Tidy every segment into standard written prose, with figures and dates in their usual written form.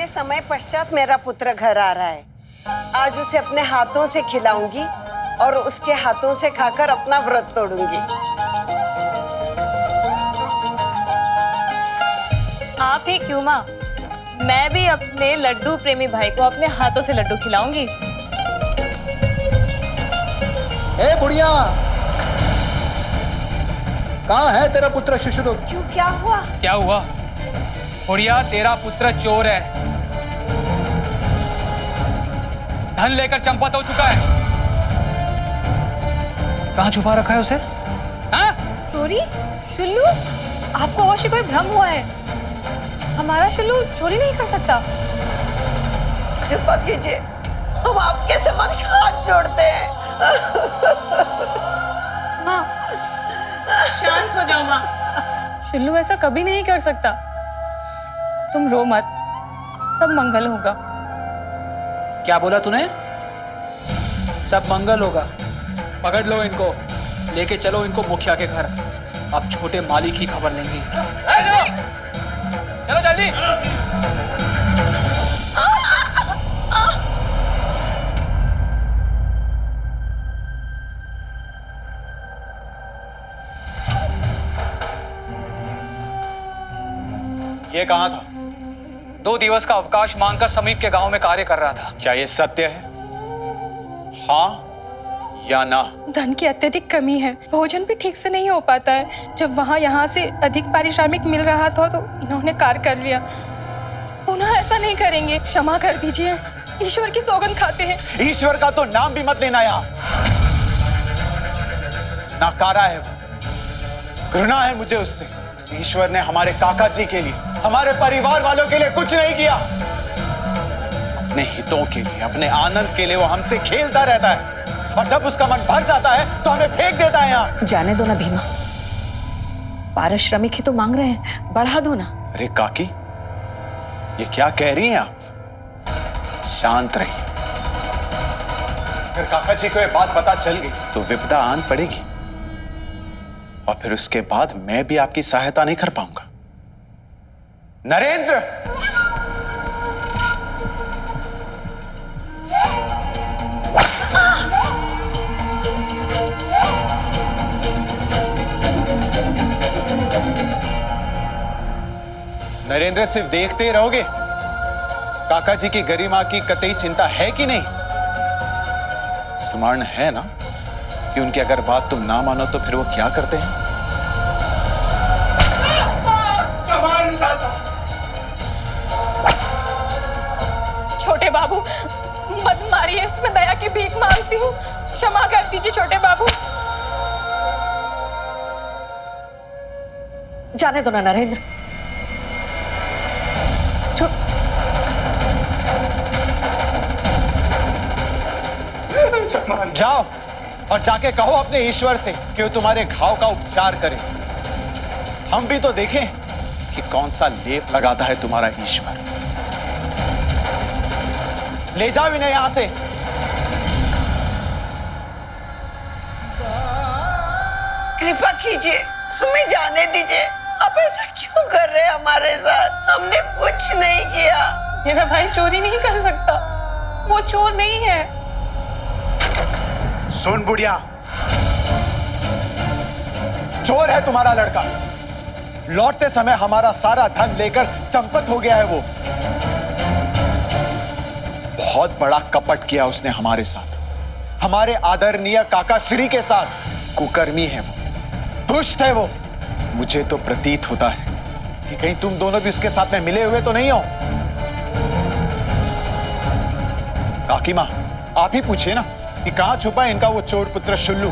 इतने समय पश्चात मेरा पुत्र घर आ रहा है। आज उसे अपने हाथों से खिलाऊंगी और उसके हाथों से खाकर अपना व्रत तोड़ूंगी। आप ही क्यों माँ, मैं भी अपने लड्डू प्रेमी भाई को अपने हाथों से लड्डू खिलाऊंगी। ए बुढ़िया, कहाँ है तेरा पुत्र शिशुरुक? क्यों, क्या हुआ? क्या हुआ? बुढ़िया, तेरा पुत्र चोर है, धन लेकर चंपत हो चुका है। कहाँ छुपा रखा है उसे? हाँ? चोरी? शुल्लू, आपको अवश्य कोई भ्रम हुआ है। हमारा शुल्लू चोरी नहीं कर सकता। कृपा कीजिए, हम आपके समक्ष हाथ जोड़ते हैं। माँ, शांत हो जाओ माँ। शुल्लू ऐसा कभी नहीं कर सकता। तुम रो मत, सब मंगल होगा। क्या बोला तूने? सब मंगल होगा। पकड़ लो इनको, लेके चलो इनको मुखिया के घर। अब छोटे मालिक ही खबर लेंगे। चलो जल्दी। ये कहाँ था? 2 दिवस का अवकाश मांगकर समीप के गांव में कार्य कर रहा था। क्या ये सत्य है? हाँ या ना? धन की अत्यधिक कमी है, भोजन भी ठीक से नहीं हो पाता है। जब वहाँ यहाँ से अधिक पारिश्रमिक मिल रहा था तो इन्होंने कार्य कर लिया। पुनः ऐसा नहीं करेंगे, क्षमा कर दीजिए। ईश्वर की सौगंध खाते हैं। ईश्वर का तो नाम भी मत लेना यहाँ। नाकारा है वो, घृणा है मुझे उससे। ईश्वर ने हमारे काका जी के लिए, हमारे परिवार वालों के लिए कुछ नहीं किया। अपने हितों के लिए, अपने आनंद के लिए वो हमसे खेलता रहता है, और जब उसका मन भर जाता है तो हमें फेंक देता है यहाँ। जाने दो ना भीमा, पारिश्रमिक ही तो मांग रहे हैं, बढ़ा दो ना। अरे काकी, ये क्या कह रही हैं आप? शांत रहिए। अगर काका जी को ये बात पता चल गई तो विपदा आन पड़ेगी, और फिर उसके बाद मैं भी आपकी सहायता नहीं कर पाऊंगा। नरेंद्र, नरेंद्र, सिर्फ देखते ही रहोगे? काका जी की गरिमा की कतई चिंता है कि नहीं? स्मरण है ना कि उनकी अगर बात तुम ना मानो तो फिर वो क्या करते हैं? छोटे बाबू, मत मारिए, मैं दया की भीख मांगती हूँ। क्षमा कर दीजिए छोटे बाबू। जाने दो ना नरेंद्र। जाओ और जाके कहो अपने ईश्वर से कि वो तुम्हारे घाव का उपचार करे। हम भी तो देखें कि कौन सा लेप लगाता है तुम्हारा ईश्वर। ले जाओ इन्हें यहां से। कृपा कीजिए, हमें जाने दीजिए। आप ऐसा क्यों कर रहे हैं हमारे साथ? हमने कुछ नहीं किया। मेरा भाई चोरी नहीं कर सकता, वो चोर नहीं है। सुन बुढ़िया, चोर है तुम्हारा लड़का। लौटते समय हमारा सारा धन लेकर चंपत हो गया है वो। बहुत बड़ा कपट किया उसने हमारे साथ, हमारे आदरणीय काका श्री के साथ। कुकर्मी है वो, दुष्ट है वो। मुझे तो प्रतीत होता है कि कहीं तुम दोनों भी उसके साथ में मिले हुए तो नहीं हो। काकी मां, आप ही पूछिए ना कि कहां छुपा है इनका वो चोर पुत्र शुल्लू।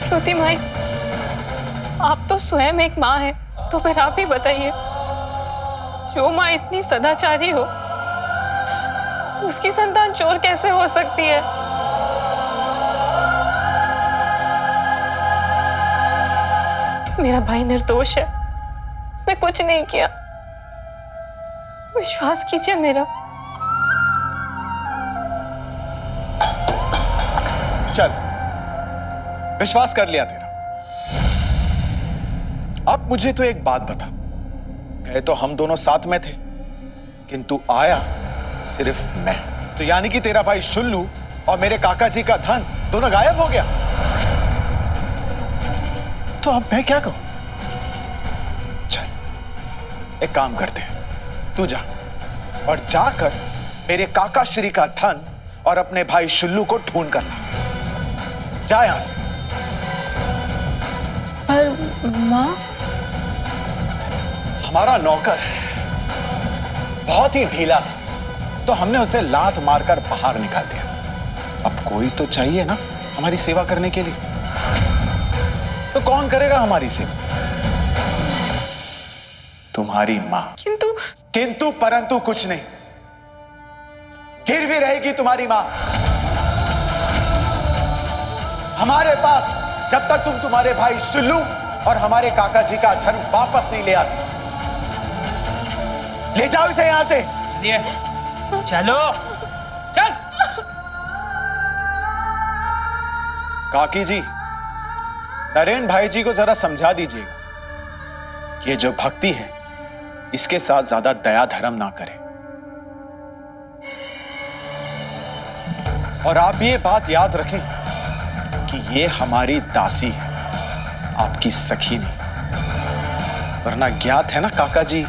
छोटी माई, आप तो स्वयं एक माँ है, तो फिर आप ही बताइए, जो माँ इतनी सदाचारी हो, उसकी संतान चोर कैसे हो सकती है? मेरा भाई निर्दोष है, उसने कुछ नहीं किया। विश्वास कीजिए मेरा। चल, विश्वास कर लिया तेरा। अब मुझे तो एक बात बता, गए तो हम दोनों साथ में थे, किंतु आया सिर्फ मैं। तो यानी कि तेरा भाई शुल्लू और मेरे काका जी का धन दोनों गायब हो गया। तो अब मैं क्या करूं? चल एक काम करते हैं, तू जा और जाकर मेरे काका श्री का धन और अपने भाई शुल्लू को ढूंढ कर ला। जा यहां से। पर माँ, हमारा नौकर बहुत ही ढीला था, तो हमने उसे लात मारकर बाहर निकाल दिया। अब कोई तो चाहिए ना हमारी सेवा करने के लिए, तो कौन करेगा हमारी सेवा? तुम्हारी मां। किंतु परंतु कुछ नहीं, गिरवी रहेगी तुम्हारी मां हमारे पास जब तक तुम तुम्हारे भाई शुल्लू और हमारे काका जी का धन वापस नहीं ले आते। ले जाओ इसे यहां से। ये चलो चल। काकी जी, नरेन भाई जी को जरा समझा दीजिएगा, ये जो भक्ति है इसके साथ ज्यादा दया धर्म ना करे। और आप ये बात याद रखें कि ये हमारी दासी है, आपकी सखी नहीं, वरना ज्ञात है ना काका जी।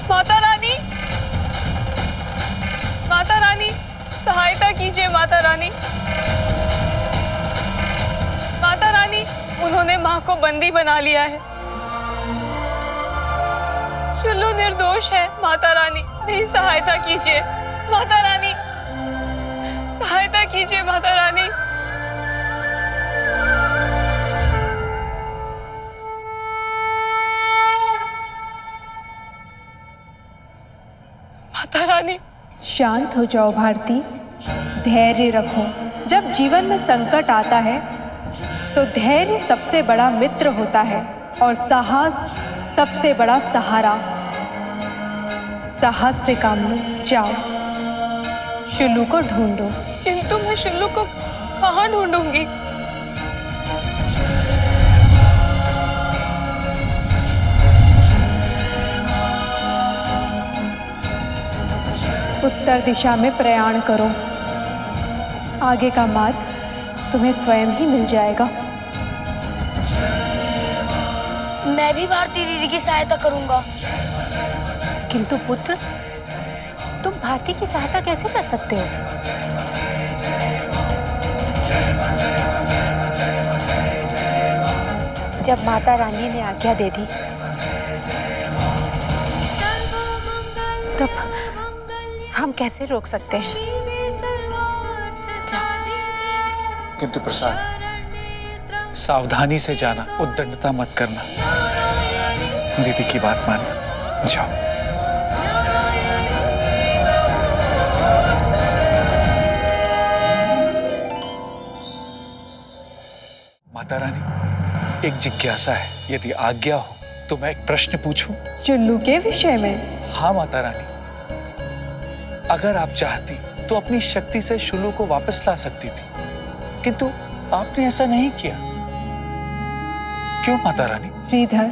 माता रानी, माता रानी, सहायता कीजिए माता रानी। माता रानी, उन्होंने माँ को बंदी बना लिया है। शुल्लू निर्दोष है। माता रानी, मेरी सहायता कीजिए। माता रानी, सहायता कीजिए माता रानी। माता रानी। शांत हो जाओ भारती, धैर्य रखो। जब जीवन में संकट आता है तो धैर्य सबसे बड़ा मित्र होता है और साहस सबसे बड़ा सहारा। साहस से काम लो, जाओ शुल्लू को ढूंढो। किंतु मैं शुल्लू को कहाँ ढूंढूंगी? उत्तर दिशा में प्रयाण करो, आगे का मार्ग तुम्हें स्वयं ही मिल जाएगा। मैं भी भारती दीदी की सहायता करूंगा। किंतु पुत्र, तुम भारती की सहायता कैसे कर सकते हो? जब माता रानी ने आज्ञा दे दी तब हम कैसे रोक सकते हैं? किंतु प्रसाद, सावधानी से जाना, उद्दंडता मत करना। दीदी की बात मानना। जाओ। माता रानी, एक जिज्ञासा है, यदि आज्ञा हो तो मैं एक प्रश्न पूछूं? शुल्लू के विषय में? हाँ माता रानी, अगर आप चाहती तो अपनी शक्ति से शुल्लू को वापस ला सकती थी, किंतु आपने ऐसा नहीं किया। क्यों माता रानी? श्रीधर,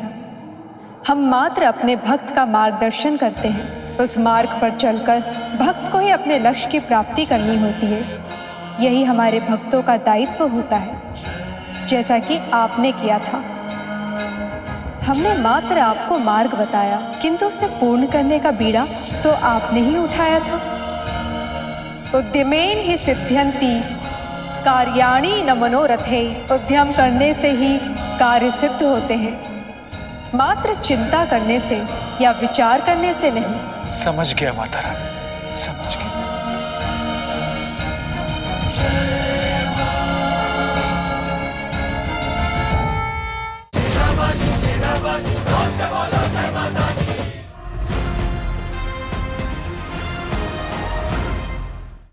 हम मात्र अपने भक्त का मार्गदर्शन करते हैं। उस मार्ग पर चलकर भक्त को ही अपने लक्ष्य की प्राप्ति करनी होती है। यही हमारे भक्तों का दायित्व होता है, जैसा कि आपने किया था। हमने मात्र आपको मार्ग बताया, किंतु उसे पूर्ण करने का बीड़ा तो आपने ही उठाया था। उद्यमेन ही सिद्ध्यन्ति कार्याणि न मनोरथे। उद्यम करने से ही कार्य सिद्ध होते हैं, मात्र चिंता करने से या विचार करने से नहीं। समझ गया माता रानी, समझ गया।